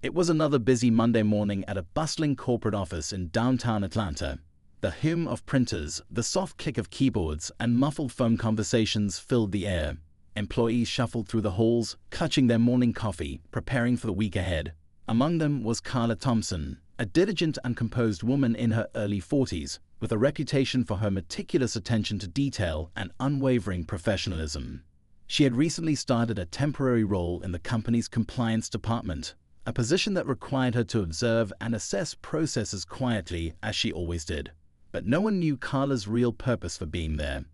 It was another busy Monday morning at a bustling corporate office in downtown Atlanta. The hum of printers, the soft click of keyboards, and muffled phone conversations filled the air. Employees shuffled through the halls, clutching their morning coffee, preparing for the week ahead. Among them was Carla Thompson, a diligent and composed woman in her early 40s, with a reputation for her meticulous attention to detail and unwavering professionalism. She had recently started a temporary role in the company's compliance department, a position that required her to observe and assess processes quietly, as she always did. But no one knew Carla's real purpose for being there.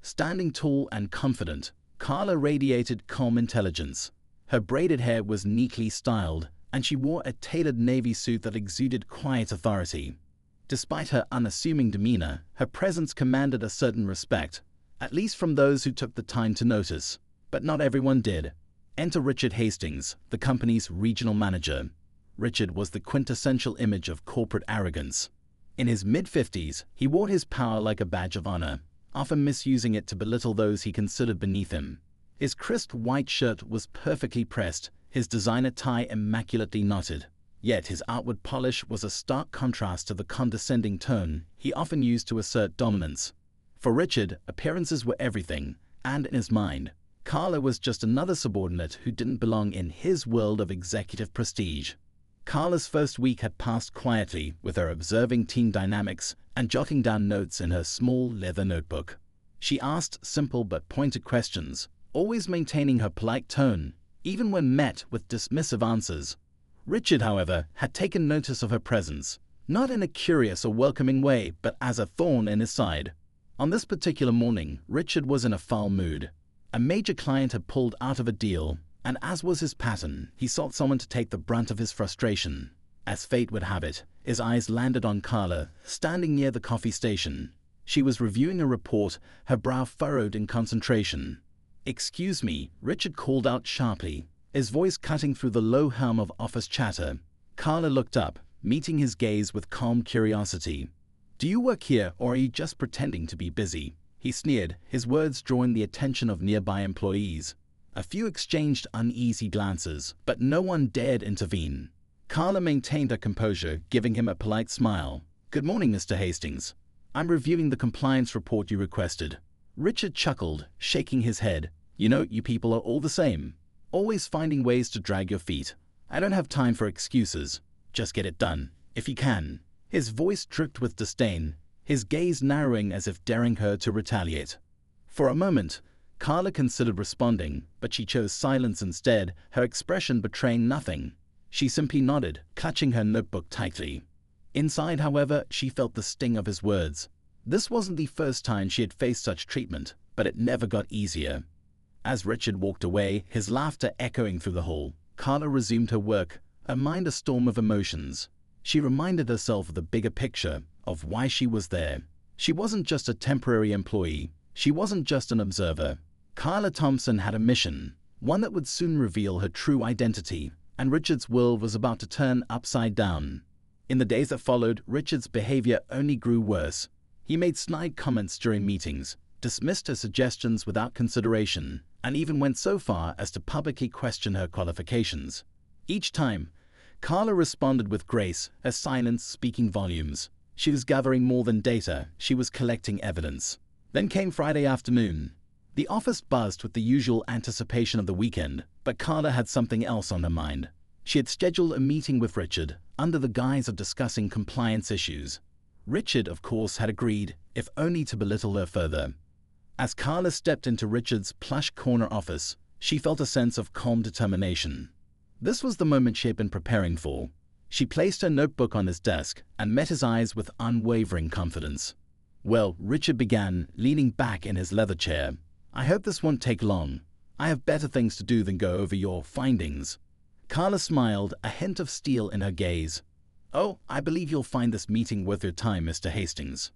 Standing tall and confident, Carla radiated calm intelligence. Her braided hair was neatly styled, and she wore a tailored navy suit that exuded quiet authority. Despite her unassuming demeanor, her presence commanded a certain respect, at least from those who took the time to notice. But not everyone did. Enter Richard Hastings, the company's regional manager. Richard was the quintessential image of corporate arrogance. In his mid-50s, he wore his power like a badge of honor, often misusing it to belittle those he considered beneath him. His crisp white shirt was perfectly pressed, his designer tie immaculately knotted. Yet his outward polish was a stark contrast to the condescending tone he often used to assert dominance. For Richard, appearances were everything, and in his mind, Carla was just another subordinate who didn't belong in his world of executive prestige. Carla's first week had passed quietly, with her observing team dynamics and jotting down notes in her small leather notebook. She asked simple but pointed questions, always maintaining her polite tone, even when met with dismissive answers. Richard, however, had taken notice of her presence, not in a curious or welcoming way, but as a thorn in his side. On this particular morning, Richard was in a foul mood. A major client had pulled out of a deal, and as was his pattern, he sought someone to take the brunt of his frustration. As fate would have it, his eyes landed on Carla, standing near the coffee station. She was reviewing a report, her brow furrowed in concentration. "Excuse me," Richard called out sharply, his voice cutting through the low hum of office chatter. Carla looked up, meeting his gaze with calm curiosity. "Do you work here, or are you just pretending to be busy?" He sneered, his words drawing the attention of nearby employees. A few exchanged uneasy glances, but no one dared intervene. Carla maintained her composure, giving him a polite smile. "Good morning, Mr. Hastings. I'm reviewing the compliance report you requested." Richard chuckled, shaking his head. "You know, you people are all the same. Always finding ways to drag your feet. I don't have time for excuses. Just get it done, if you can." His voice dripped with disdain, his gaze narrowing as if daring her to retaliate. For a moment, Carla considered responding, but she chose silence instead, her expression betraying nothing. She simply nodded, clutching her notebook tightly. Inside, however, she felt the sting of his words. This wasn't the first time she had faced such treatment, but it never got easier. As Richard walked away, his laughter echoing through the hall, Carla resumed her work, her mind a storm of emotions. She reminded herself of the bigger picture, of why she was there. She wasn't just a temporary employee. She wasn't just an observer. Carla Thompson had a mission, one that would soon reveal her true identity, and Richard's world was about to turn upside down. In the days that followed, Richard's behavior only grew worse. He made snide comments during meetings, dismissed her suggestions without consideration, and even went so far as to publicly question her qualifications. Each time, Carla responded with grace, her silence speaking volumes. She was gathering more than data, she was collecting evidence. Then came Friday afternoon. The office buzzed with the usual anticipation of the weekend, but Carla had something else on her mind. She had scheduled a meeting with Richard, under the guise of discussing compliance issues. Richard, of course, had agreed, if only to belittle her further. As Carla stepped into Richard's plush corner office, she felt a sense of calm determination. This was the moment she had been preparing for. She placed her notebook on his desk and met his eyes with unwavering confidence. "Well," Richard began, leaning back in his leather chair, "I hope this won't take long. I have better things to do than go over your findings." Carla smiled, a hint of steel in her gaze. "Oh, I believe you'll find this meeting worth your time, Mr. Hastings."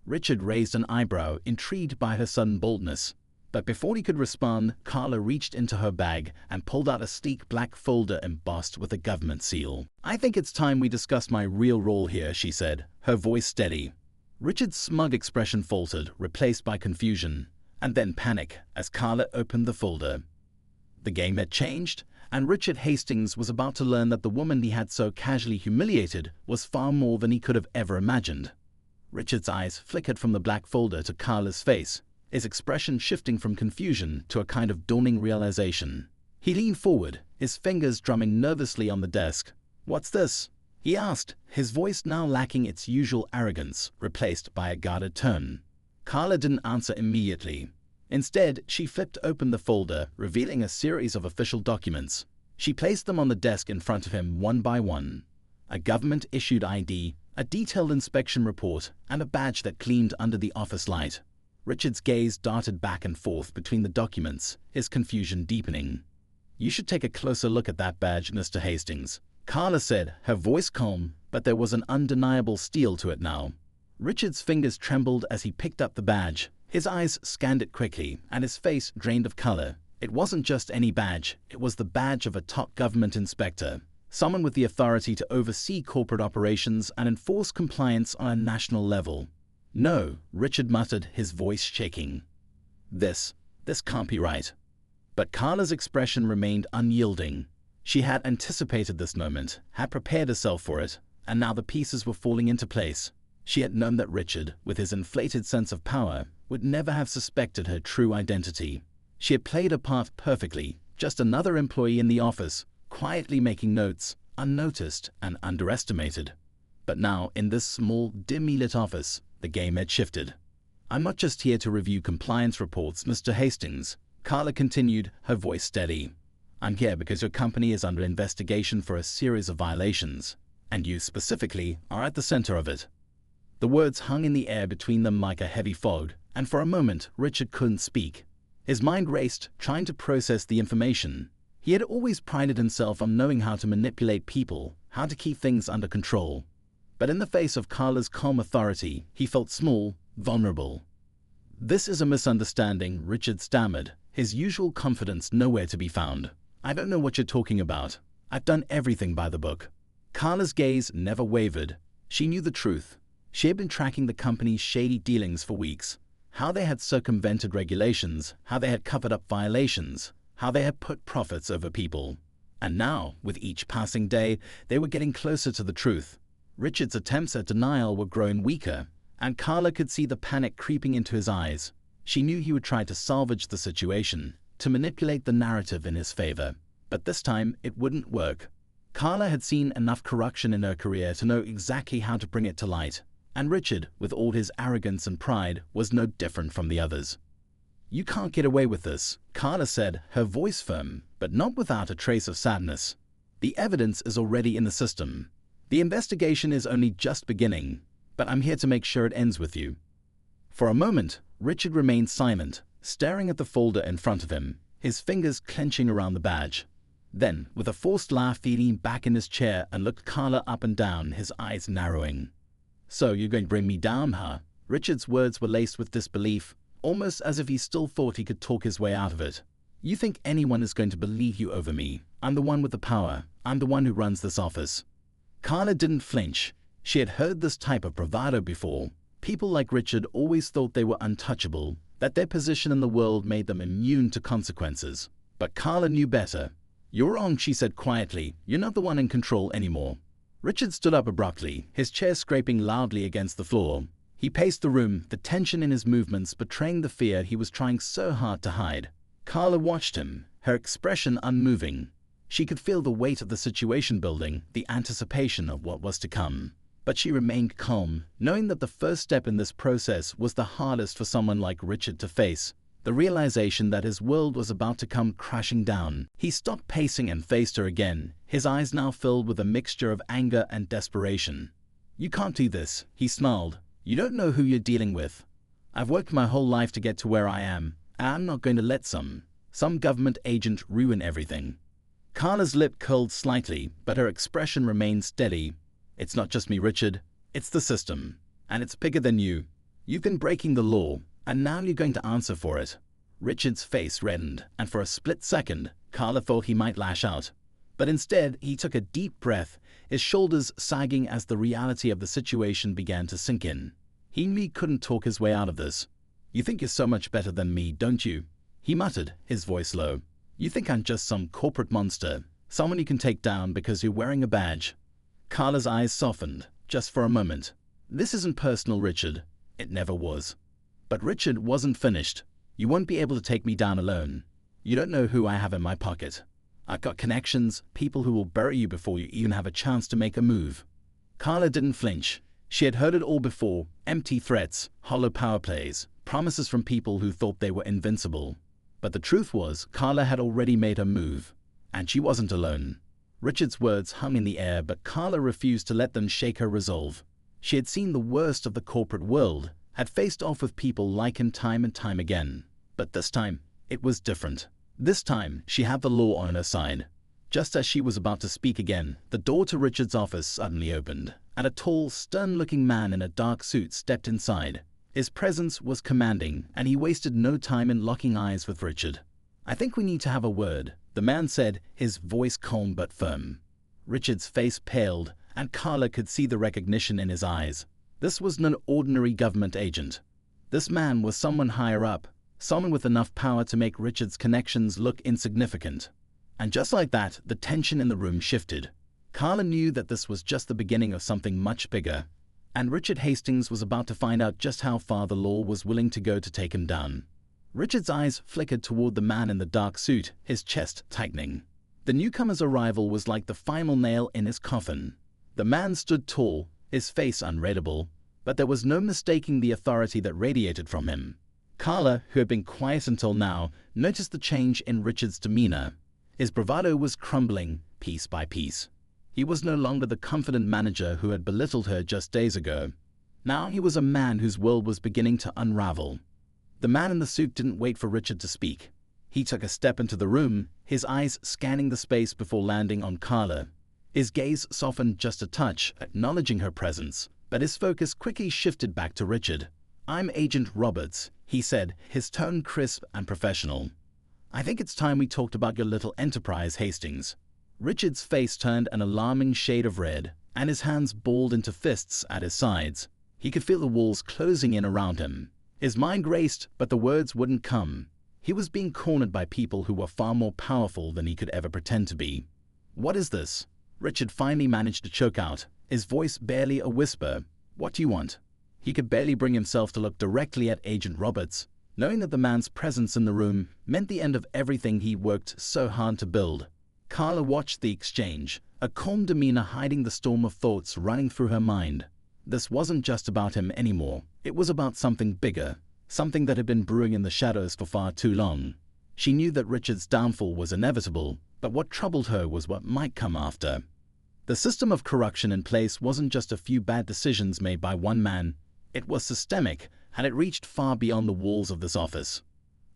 Richard raised an eyebrow, intrigued by her sudden boldness. But before he could respond, Carla reached into her bag and pulled out a sleek black folder embossed with a government seal. "I think it's time we discuss my real role here," she said, her voice steady. Richard's smug expression faltered, replaced by confusion, and then panic as Carla opened the folder. The game had changed, and Richard Hastings was about to learn that the woman he had so casually humiliated was far more than he could have ever imagined. Richard's eyes flickered from the black folder to Carla's face, his expression shifting from confusion to a kind of dawning realization. He leaned forward, his fingers drumming nervously on the desk. "What's this?" he asked, his voice now lacking its usual arrogance, replaced by a guarded tone. Carla didn't answer immediately. Instead, she flipped open the folder, revealing a series of official documents. She placed them on the desk in front of him one by one. A government-issued ID, a detailed inspection report, and a badge that gleamed under the office light. Richard's gaze darted back and forth between the documents, his confusion deepening. "You should take a closer look at that badge, Mr. Hastings," Carla said, her voice calm, but there was an undeniable steel to it now. Richard's fingers trembled as he picked up the badge. His eyes scanned it quickly, and his face drained of color. It wasn't just any badge, it was the badge of a top government inspector, someone with the authority to oversee corporate operations and enforce compliance on a national level. "No," Richard muttered, his voice shaking. This can't be right." But Carla's expression remained unyielding. She had anticipated this moment, had prepared herself for it, and now the pieces were falling into place. She had known that Richard, with his inflated sense of power, would never have suspected her true identity. She had played her part perfectly, just another employee in the office, quietly making notes, unnoticed and underestimated. But now, in this small, dimly lit office, the game had shifted. "I'm not just here to review compliance reports, Mr. Hastings," Carla continued, her voice steady. "I'm here because your company is under investigation for a series of violations, and you specifically are at the center of it." The words hung in the air between them like a heavy fog, and for a moment Richard couldn't speak. His mind raced, trying to process the information. He had always prided himself on knowing how to manipulate people, how to keep things under control. But in the face of Carla's calm authority, he felt small, vulnerable. "This is a misunderstanding," Richard stammered, his usual confidence nowhere to be found. "I don't know what you're talking about. I've done everything by the book." Carla's gaze never wavered. She knew the truth. She had been tracking the company's shady dealings for weeks. How they had circumvented regulations, how they had covered up violations, how they had put profits over people. And now, with each passing day, they were getting closer to the truth. Richard's attempts at denial were growing weaker, and Carla could see the panic creeping into his eyes. She knew he would try to salvage the situation, to manipulate the narrative in his favor. But this time, it wouldn't work. Carla had seen enough corruption in her career to know exactly how to bring it to light. And Richard, with all his arrogance and pride, was no different from the others. "You can't get away with this," Carla said, her voice firm, but not without a trace of sadness. "The evidence is already in the system. The investigation is only just beginning, but I'm here to make sure it ends with you." For a moment, Richard remained silent, staring at the folder in front of him, his fingers clenching around the badge. Then, with a forced laugh, he leaned back in his chair and looked Carla up and down, his eyes narrowing. "So you're going to bring me down, huh?" Richard's words were laced with disbelief, almost as if he still thought he could talk his way out of it. "You think anyone is going to believe you over me? I'm the one with the power. I'm the one who runs this office." Carla didn't flinch. She had heard this type of bravado before. People like Richard always thought they were untouchable, that their position in the world made them immune to consequences. But Carla knew better. "You're wrong," she said quietly. "You're not the one in control anymore." Richard stood up abruptly, his chair scraping loudly against the floor. He paced the room, the tension in his movements betraying the fear he was trying so hard to hide. Carla watched him, her expression unmoving. She could feel the weight of the situation building, the anticipation of what was to come. But she remained calm, knowing that the first step in this process was the hardest for someone like Richard to face. The realization that his world was about to come crashing down. He stopped pacing and faced her again, his eyes now filled with a mixture of anger and desperation. "You can't do this," he snarled. "You don't know who you're dealing with. I've worked my whole life to get to where I am, and I'm not going to let some government agent ruin everything." Carla's lip curled slightly, but her expression remained steady. "It's not just me, Richard. It's the system. And it's bigger than you. You've been breaking the law, and now you're going to answer for it." Richard's face reddened, and for a split second, Carla thought he might lash out. But instead, he took a deep breath, his shoulders sagging as the reality of the situation began to sink in. He knew he couldn't talk his way out of this. "You think you're so much better than me, don't you?" he muttered, his voice low. You think I'm just some corporate monster, someone you can take down because you're wearing a badge." Carla's eyes softened, just for a moment. "This isn't personal, Richard. It never was." But Richard wasn't finished. "You won't be able to take me down alone. You don't know who I have in my pocket. I've got connections, people who will bury you before you even have a chance to make a move." Carla didn't flinch. She had heard it all before: empty threats, hollow power plays, promises from people who thought they were invincible. But the truth was, Carla had already made her move. And she wasn't alone. Richard's words hung in the air, but Carla refused to let them shake her resolve. She had seen the worst of the corporate world, had faced off with people like him time and time again. But this time, it was different. This time, she had the law on her side. Just as she was about to speak again, the door to Richard's office suddenly opened, and a tall, stern-looking man in a dark suit stepped inside. His presence was commanding, and he wasted no time in locking eyes with Richard. "I think we need to have a word," the man said, his voice calm but firm. Richard's face paled, and Carla could see the recognition in his eyes. This was no ordinary government agent. This man was someone higher up, someone with enough power to make Richard's connections look insignificant. And just like that, the tension in the room shifted. Carla knew that this was just the beginning of something much bigger, and Richard Hastings was about to find out just how far the law was willing to go to take him down. Richard's eyes flickered toward the man in the dark suit, his chest tightening. The newcomer's arrival was like the final nail in his coffin. The man stood tall, his face unreadable, but there was no mistaking the authority that radiated from him. Carla, who had been quiet until now, noticed the change in Richard's demeanor. His bravado was crumbling, piece by piece. He was no longer the confident manager who had belittled her just days ago. Now he was a man whose world was beginning to unravel. The man in the suit didn't wait for Richard to speak. He took a step into the room, his eyes scanning the space before landing on Carla. His gaze softened just a touch, acknowledging her presence, but his focus quickly shifted back to Richard. "I'm Agent Roberts," he said, his tone crisp and professional. "I think it's time we talked about your little enterprise, Hastings." Richard's face turned an alarming shade of red, and his hands balled into fists at his sides. He could feel the walls closing in around him. His mind raced, but the words wouldn't come. He was being cornered by people who were far more powerful than he could ever pretend to be. "What is this?" Richard finally managed to choke out, his voice barely a whisper. "What do you want?" He could barely bring himself to look directly at Agent Roberts, knowing that the man's presence in the room meant the end of everything he worked so hard to build. Carla watched the exchange, a calm demeanor hiding the storm of thoughts running through her mind. This wasn't just about him anymore. It was about something bigger, something that had been brewing in the shadows for far too long. She knew that Richard's downfall was inevitable, but what troubled her was what might come after. The system of corruption in place wasn't just a few bad decisions made by one man. It was systemic, and it reached far beyond the walls of this office.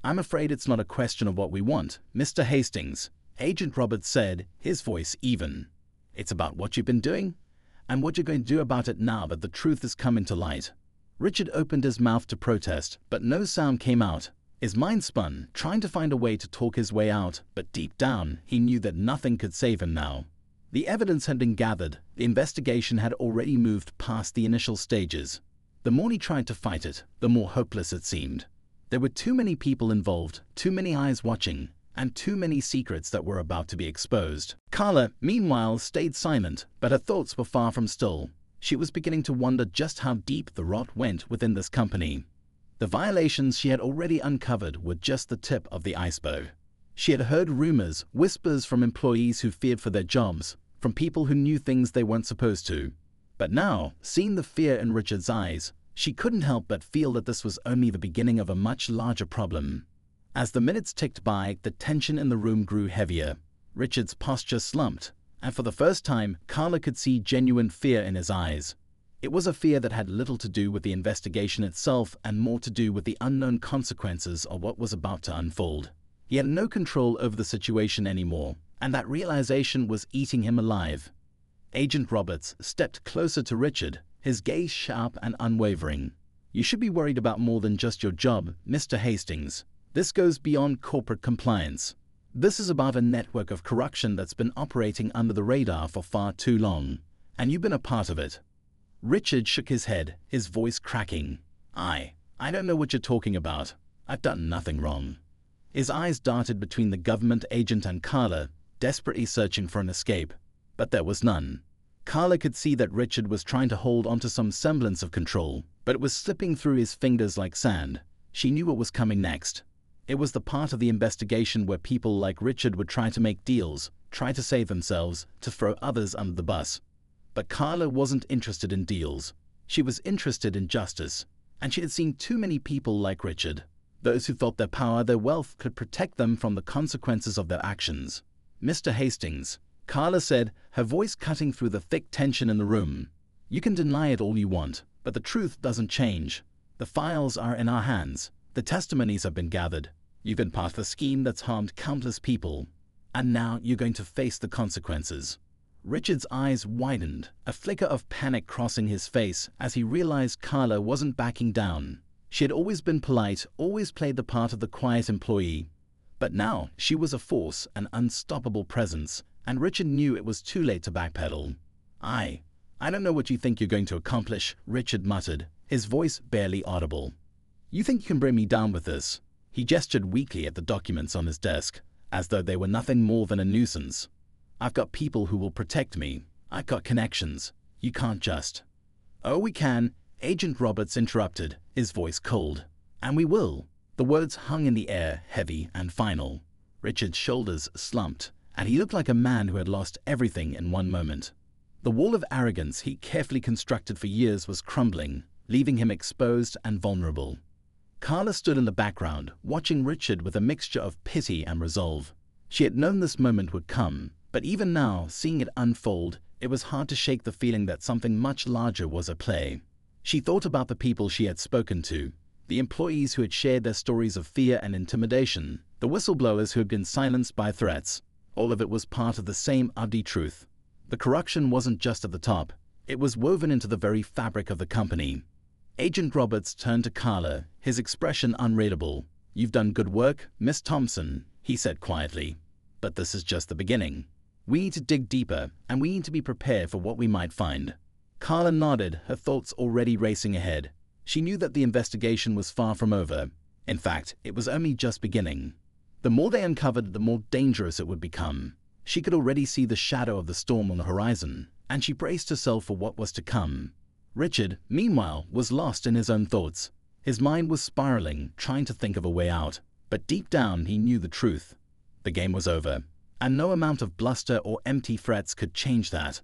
"I'm afraid it's not a question of what we want, Mr. Hastings," Agent Roberts said, his voice even. "It's about what you've been doing, and what you're going to do about it now that the truth has come into light." Richard opened his mouth to protest, but no sound came out. His mind spun, trying to find a way to talk his way out, but deep down, he knew that nothing could save him now. The evidence had been gathered. The investigation had already moved past the initial stages. The more he tried to fight it, the more hopeless it seemed. There were too many people involved, too many eyes watching, and too many secrets that were about to be exposed. Carla, meanwhile, stayed silent, but her thoughts were far from still. She was beginning to wonder just how deep the rot went within this company. The violations she had already uncovered were just the tip of the iceberg. She had heard rumors, whispers from employees who feared for their jobs, from people who knew things they weren't supposed to. But now, seeing the fear in Richard's eyes, she couldn't help but feel that this was only the beginning of a much larger problem. As the minutes ticked by, the tension in the room grew heavier. Richard's posture slumped, and for the first time, Carla could see genuine fear in his eyes. It was a fear that had little to do with the investigation itself and more to do with the unknown consequences of what was about to unfold. He had no control over the situation anymore, and that realization was eating him alive. Agent Roberts stepped closer to Richard, his gaze sharp and unwavering. "You should be worried about more than just your job, Mr. Hastings. This goes beyond corporate compliance. This is about a network of corruption that's been operating under the radar for far too long, and you've been a part of it." Richard shook his head, his voice cracking. I don't know what you're talking about. I've done nothing wrong." His eyes darted between the government agent and Carla, desperately searching for an escape. But there was none. Carla could see that Richard was trying to hold onto some semblance of control, but it was slipping through his fingers like sand. She knew what was coming next. It was the part of the investigation where people like Richard would try to make deals, try to save themselves, to throw others under the bus. But Carla wasn't interested in deals. She was interested in justice, and she had seen too many people like Richard, those who thought their power, their wealth could protect them from the consequences of their actions. "Mr. Hastings," Carla said, her voice cutting through the thick tension in the room. "You can deny it all you want, but the truth doesn't change. The files are in our hands. The testimonies have been gathered. You've been part of a scheme that's harmed countless people, and now you're going to face the consequences." Richard's eyes widened, a flicker of panic crossing his face as he realized Carla wasn't backing down. She had always been polite, always played the part of the quiet employee. But now she was a force, an unstoppable presence, and Richard knew it was too late to backpedal. I don't know what you think you're going to accomplish," Richard muttered, his voice barely audible. "You think you can bring me down with this?" He gestured weakly at the documents on his desk, as though they were nothing more than a nuisance. "I've got people who will protect me. I've got connections. You can't just—" "Oh, we can," Agent Roberts interrupted, his voice cold. "And we will." The words hung in the air, heavy and final. Richard's shoulders slumped, and he looked like a man who had lost everything in one moment. The wall of arrogance he carefully constructed for years was crumbling, leaving him exposed and vulnerable. Carla stood in the background, watching Richard with a mixture of pity and resolve. She had known this moment would come, but even now, seeing it unfold, it was hard to shake the feeling that something much larger was at play. She thought about the people she had spoken to, the employees who had shared their stories of fear and intimidation, the whistleblowers who had been silenced by threats. All of it was part of the same ugly truth. The corruption wasn't just at the top. It was woven into the very fabric of the company. Agent Roberts turned to Carla, his expression unreadable. "You've done good work, Miss Thompson," he said quietly. "But this is just the beginning. We need to dig deeper, and we need to be prepared for what we might find." Carla nodded, her thoughts already racing ahead. She knew that the investigation was far from over. In fact, it was only just beginning. The more they uncovered, the more dangerous it would become. She could already see the shadow of the storm on the horizon, and she braced herself for what was to come. Richard, meanwhile, was lost in his own thoughts. His mind was spiraling, trying to think of a way out. But deep down, he knew the truth. The game was over, and no amount of bluster or empty threats could change that.